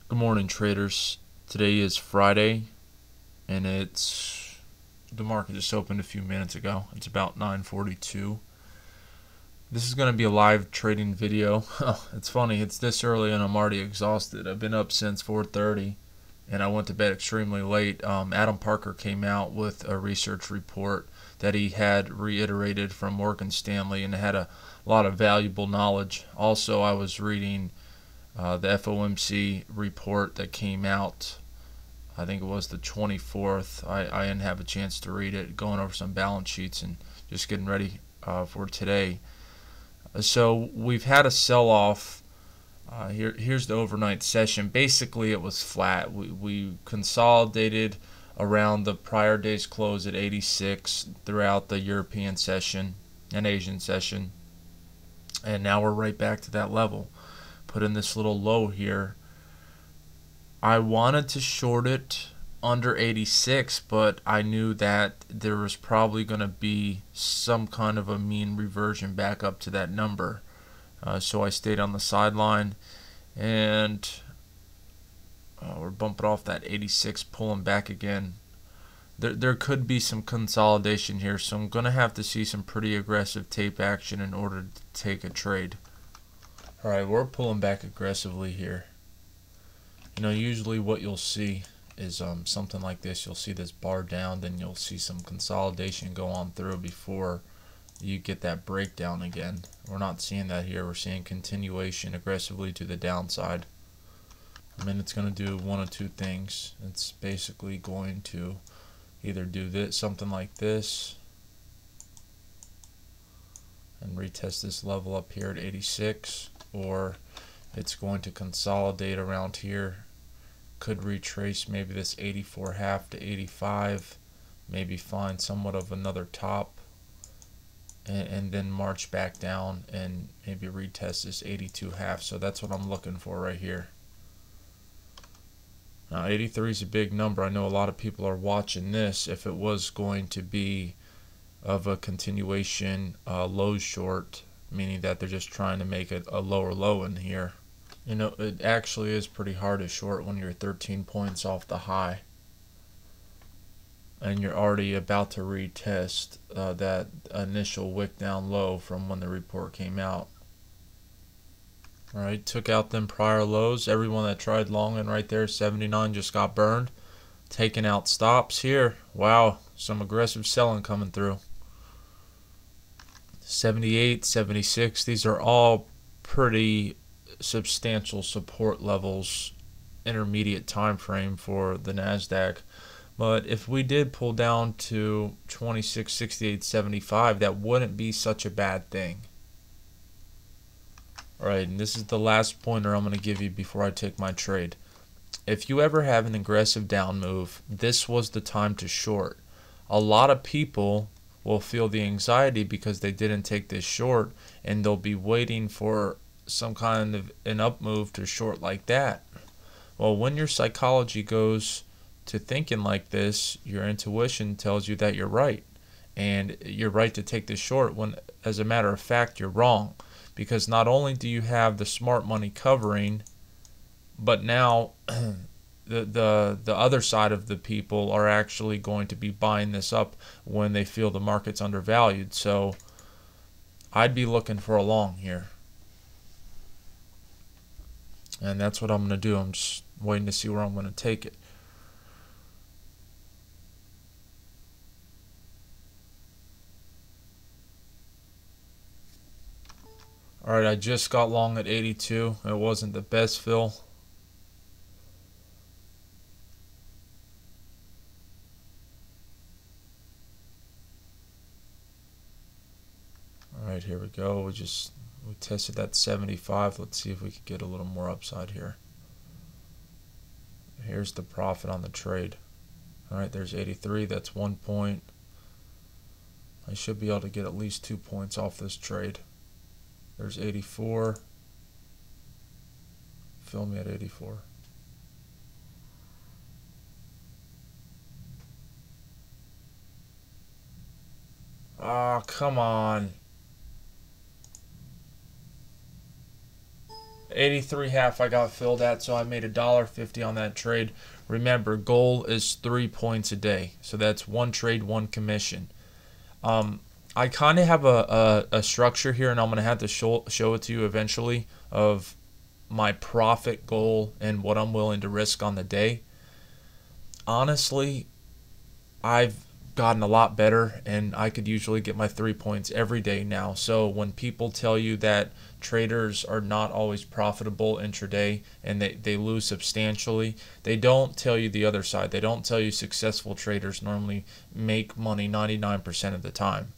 Good morning, traders. Today is Friday, and the market just opened a few minutes ago. It's about 9:42. This is going to be a live trading video. It's funny, it's this early and I'm already exhausted. I've been up since 4:30 and I went to bed extremely late. Adam Parker came out with a research report that he had reiterated from Morgan Stanley and had a lot of valuable knowledge. Also, I was reading the FOMC report that came out. I think it was the 24th. I didn't have a chance to read it, going over some balance sheets and just getting ready for today. So we've had a sell-off. Here's the overnight session. Basically, it was flat. We consolidated around the prior day's close at 86 throughout the European session and Asian session. And now we're right back to that level. Put in this little low here. I wanted to short it under 86, but I knew that there was probably going to be some kind of a mean reversion back up to that number. So I stayed on the sideline, and we're bumping off that 86, pulling back again. There could be some consolidation here, so I'm going to have to see some pretty aggressive tape action in order to take a trade. Alright, we're pulling back aggressively here. Usually what you'll see is something like this. You'll see this bar down, then you'll see some consolidation go on through before you get that breakdown again. We're not seeing that here. We're seeing continuation aggressively to the downside. It's going to do one of two things. It's basically going to either do this, something like this, and retest this level up here at 86, or it's going to consolidate around here. Could retrace maybe this 84.5 to 85, maybe find somewhat of another top, and then march back down and maybe retest this 82.5. So that's what I'm looking for right here. Now 83 is a big number. I know a lot of people are watching this. If it was going to be of a continuation low short, meaning that they're just trying to make it a lower low in here. It actually is pretty hard to short when you're 13 points off the high and you're already about to retest that initial wick down low from when the report came out. Alright, took out them prior lows. Everyone that tried long and right there, 79, just got burned. Taking out stops here. Wow, some aggressive selling coming through. 78, 76, these are all pretty substantial support levels, intermediate time frame for the NASDAQ. But if we did pull down to 26, 68, 75, that wouldn't be such a bad thing. Alright, and this is the last pointer I'm going to give you before I take my trade. If you ever have an aggressive down move, this was the time to short. A lot of people will feel the anxiety because they didn't take this short, and they'll be waiting for some kind of an up move to short like that. Well, when your psychology goes to thinking like this, your intuition tells you that you're right, and you're right to take this short, when as a matter of fact you're wrong, because not only do you have the smart money covering, but now the other side of the people are actually going to be buying this up when they feel the market's undervalued. So I'd be looking for a long here. And that's what I'm going to do. I'm just waiting to see where I'm going to take it. Alright, I just got long at 82. It wasn't the best fill. Alright, here we go. We tested that 75. Let's see if we can get a little more upside here. Here's the profit on the trade. Alright, there's 83. That's 1 point. I should be able to get at least 2 points off this trade. There's 84. Fill me at 84. Oh, come on. 83.5 I got filled at, so I made $1.50 on that trade. Remember, goal is 3 points a day, so that's one trade, one commission. I kind of have a structure here, and I'm going to have to show it to you eventually, of my profit goal and what I'm willing to risk on the day. Honestly, I've gotten a lot better, and I could usually get my 3 points every day now. So when people tell you that traders are not always profitable intraday and they lose substantially, they don't tell you the other side. They don't tell you successful traders normally make money 99% of the time.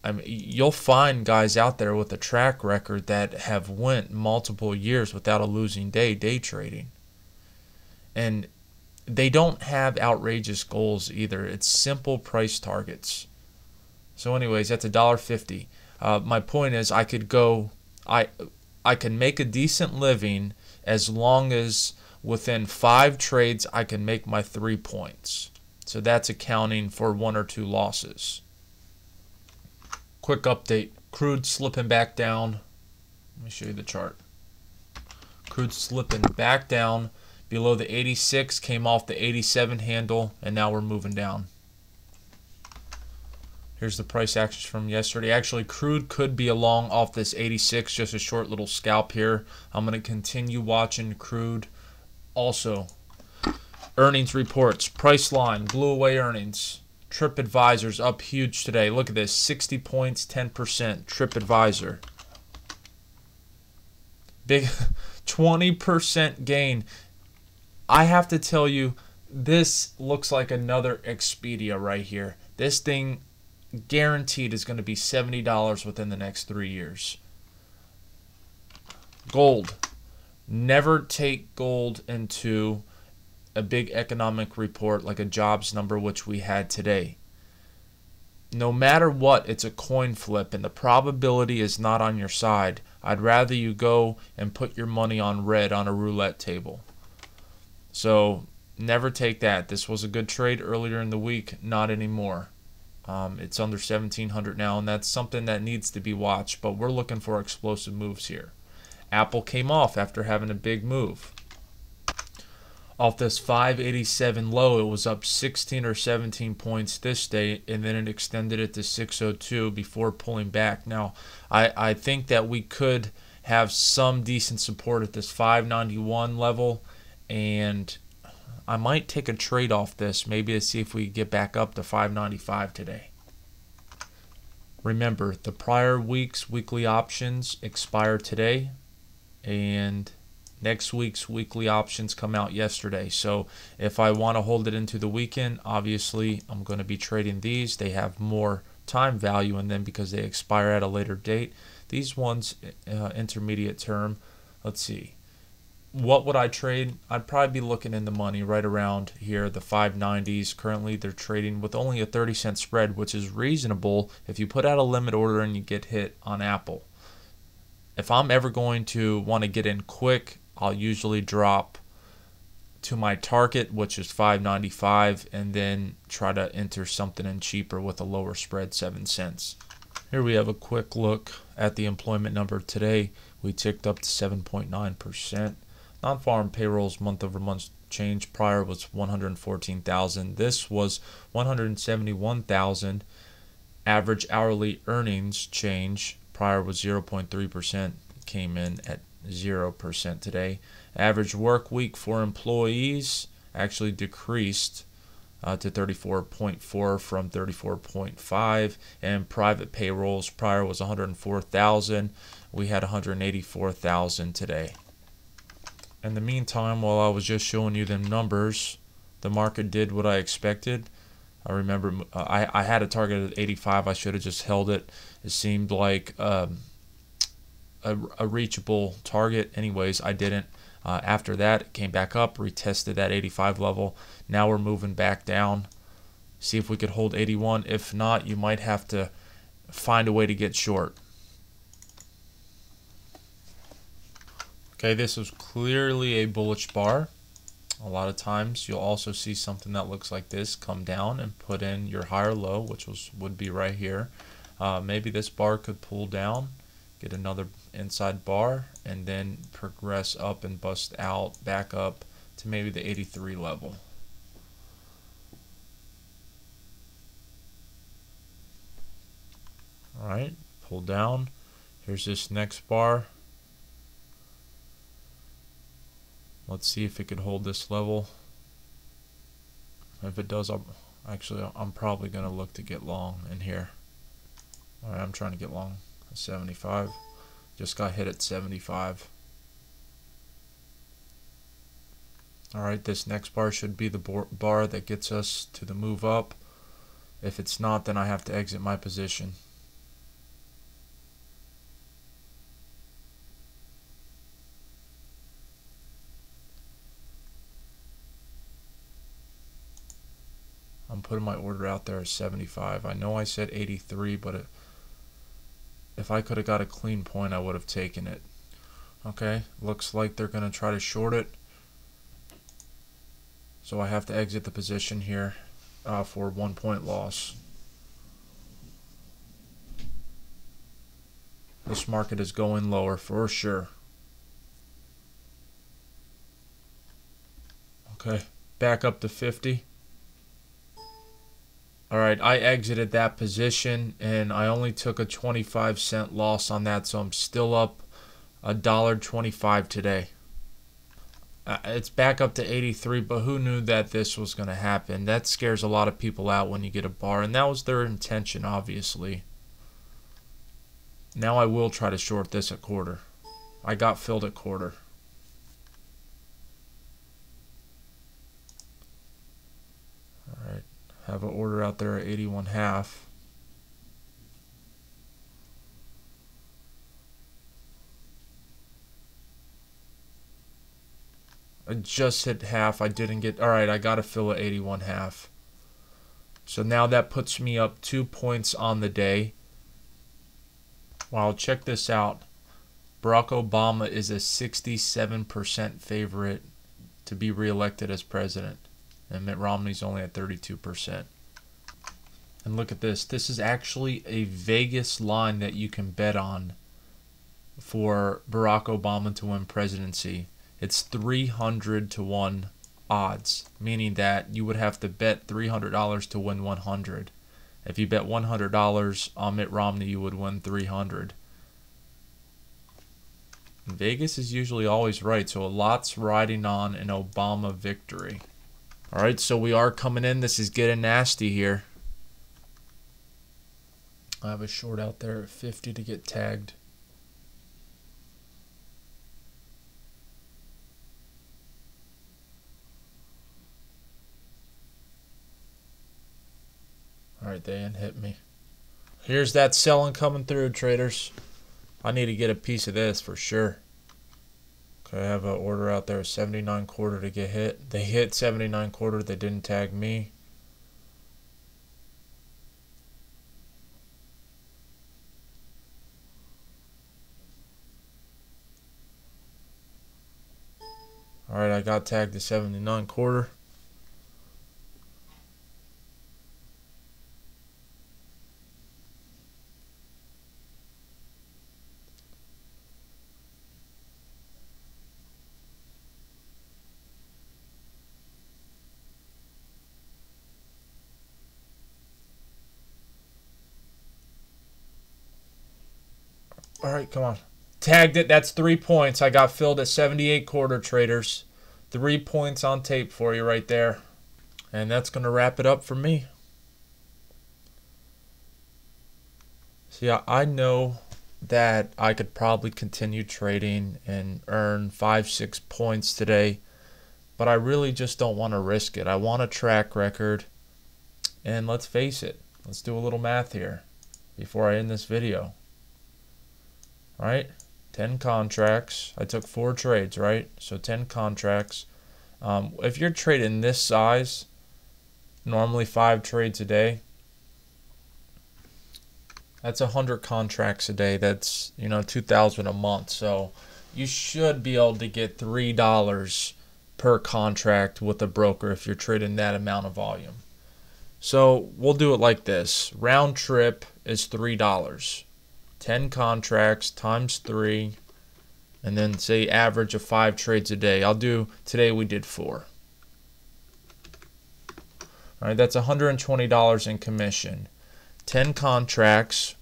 I mean, you'll find guys out there with a track record that have went multiple years without a losing day trading. And they don't have outrageous goals either. It's simple price targets. So anyways, that's $1.50. My point is, I could make a decent living as long as within 5 trades I can make my 3 points. So that's accounting for 1 or 2 losses. Quick update. Crude slipping back down. Let me show you the chart. Crude slipping back down below the 86, came off the 87 handle, and now we're moving down. Here's the price actions from yesterday. Actually, crude could be along off this 86, just a short little scalp here. I'm going to continue watching crude. Also, earnings reports. Priceline blew away earnings. TripAdvisor's up huge today. Look at this, 60 points, 10%. TripAdvisor. Big 20% gain. I have to tell you, this looks like another Expedia right here. This thing guaranteed is going to be $70 within the next 3 years. Gold. Never take gold into a big economic report like a jobs number, which we had today. No matter what, it's a coin flip, and the probability is not on your side. I'd rather you go and put your money on red on a roulette table. So never take that. This was a good trade earlier in the week, not anymore. It's under 1700 now, and that's something that needs to be watched, but we're looking for explosive moves here. Apple came off after having a big move. Off this 587 low, it was up 16 or 17 points this day, and then it extended it to 602 before pulling back. Now, I think that we could have some decent support at this 591 level, and I might take a trade off this, maybe to see if we get back up to 595 today. Remember, the prior week's weekly options expire today, and next week's weekly options come out yesterday. So if I want to hold it into the weekend, obviously I'm going to be trading these. They have more time value in them because they expire at a later date. These ones, intermediate term, let's see. What would I trade? I'd probably be looking in the money right around here, the 590s. Currently, they're trading with only a 30-cent spread, which is reasonable if you put out a limit order and you get hit on Apple. If I'm ever going to want to get in quick, I'll usually drop to my target, which is 595, and then try to enter something in cheaper with a lower spread, 7 cents. Here we have a quick look at the employment number today. We ticked up to 7.9%. Non-farm payrolls month-over-month change prior was 114,000. This was 171,000. Average hourly earnings change prior was 0.3%. Came in at 0% today. Average work week for employees actually decreased to 34.4 from 34.5, and private payrolls prior was 104,000. We had 184,000 today. In the meantime, while I was just showing you them numbers, the market did what I expected. I remember I had a target at 85. I should have just held it. It seemed like a reachable target. Anyways, I didn't. After that, it came back up, retested that 85 level. Now we're moving back down. See if we could hold 81. If not, you might have to find a way to get short. Okay, this was clearly a bullish bar. A lot of times you'll also see something that looks like this come down and put in your higher low, which would be right here. Maybe this bar could pull down, get another inside bar and then progress up and bust out back up to maybe the 83 level. Alright, pull down. Here's this next bar. Let's see if it could hold this level. If it does, I'm probably going to look to get long in here. Alright, I'm trying to get long. 75. Just got hit at 75. Alright, this next bar should be the bar that gets us to the move up. If it's not, then I have to exit my position. I'm putting my order out there at 75. I know I said 83, but if I could have got a clean point, I would have taken it. Okay, looks like they're going to try to short it. So I have to exit the position here for 1 point loss. This market is going lower for sure. Okay, back up to 50. Alright, I exited that position and I only took a 25-cent loss on that, so I'm still up $1.25 today. It's back up to 83, but who knew that this was going to happen? That scares a lot of people out when you get a bar, and that was their intention, obviously. Now I will try to short this at quarter. I got filled at quarter. Alright. Have an order out there at 81.5. I just hit half. I didn't get. Alright, I got to fill at 81.5. So now that puts me up 2 points on the day. Wow, check this out. Barack Obama is a 67% favorite to be reelected as president. And Mitt Romney's only at 32%. And look at this. This is actually a Vegas line that you can bet on for Barack Obama to win presidency. It's 300 to 1 odds, meaning that you would have to bet $300 to win 100. If you bet $100 on Mitt Romney, you would win 300. Vegas is usually always right, so a lot's riding on an Obama victory. Alright, so we are coming in. This is getting nasty here. I have a short out there at 50 to get tagged. Alright, they didn't hit me. Here's that selling coming through, traders. I need to get a piece of this for sure. Okay, I have an order out there, 79.25 to get hit. They hit 79.25. They didn't tag me. Alright, I got tagged to 79.25. Alright, come on. Tagged it. That's 3 points. I got filled at 78.25, traders. 3 points on tape for you right there. And that's going to wrap it up for me. See, I know that I could probably continue trading and earn 5-6 points today, but I really just don't want to risk it. I want a track record. And let's face it. Let's do a little math here before I end this video. Right? 10 contracts. I took 4 trades, right? So 10 contracts. If you're trading this size, normally 5 trades a day, that's 100 contracts a day. That's, you know, 2,000 a month. So you should be able to get $3 per contract with a broker if you're trading that amount of volume. So we'll do it like this. Round trip is $3. 10 contracts times 3, and then say average of 5 trades a day. Today we did 4. All right, that's $120 in commission. 10 contracts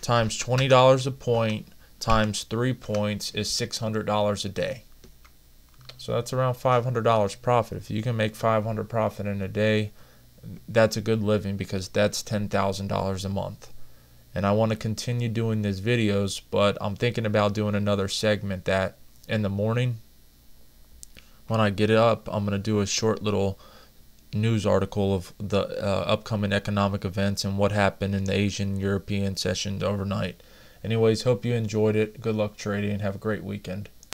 times $20 a point times 3 points is $600 a day. So that's around $500 profit. If you can make $500 profit in a day, that's a good living, because that's $10,000 a month. And I want to continue doing these videos, but I'm thinking about doing another segment that in the morning when I get it up, I'm going to do a short little news article of the upcoming economic events and what happened in the Asian European sessions overnight. Anyways, hope you enjoyed it. Good luck trading. Have a great weekend.